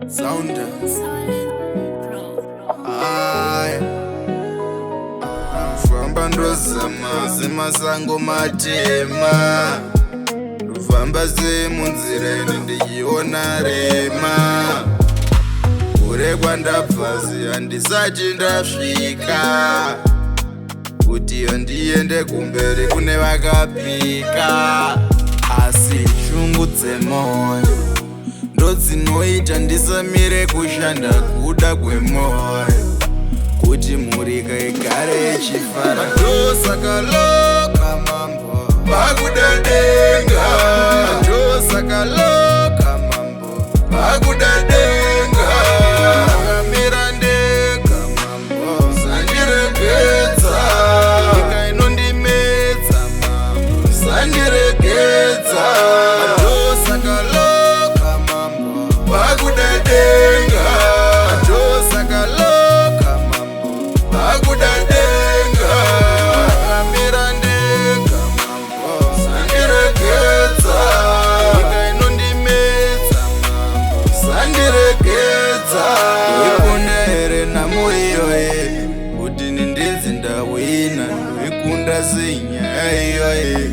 Sounder. Rufamba ndozama semasango matema. Rufamba semunzira ine ndichiona rema. Kure kwandabvazi handisati ndasvika. Kuti ndiende kumberi kune vakapika. Asi shungu dzemoyo ndodzinoita ndisamire kushanda kuda kwemoyo, kuti mhurika igare ichifara. Ndosakaloka mambo pakuda denga. Ndosakaloka mambo pakuda denga. Akamira ndega mambo sandiregedza. Nyika inondimedza mambo sandiregedza. Ndosakaloka mambo pakuda denga. Ndosakaloka mambo pakuda denga. Akamira ndega mambo sandiregedza. Nyika inondimedza mambo sandiregedza. Ndoikunda here nhamo iyoye kuti ndinzi ndawina. Ndoikunda senyaya iyoye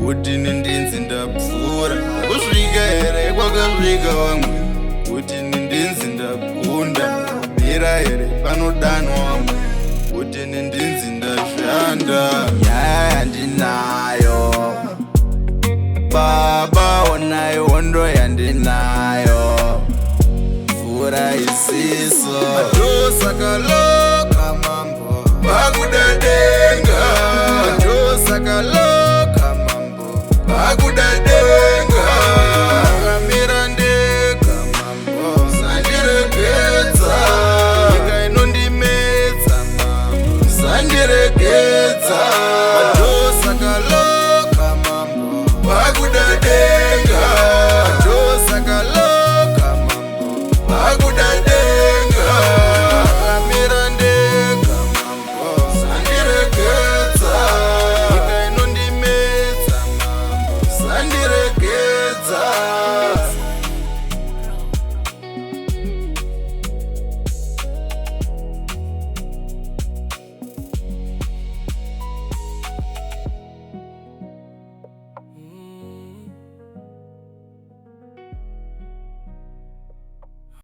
kuti ndinzi ndapfuura. Kusvika here kwakasvika vamwe kuti ndinzi ndakunda. Mira here panodanwa vamwe kuti ndinzi ndashanda. Nyaya yandinayo baba, onai hondo yandinayo. Mvura isiso. Ndosakaloka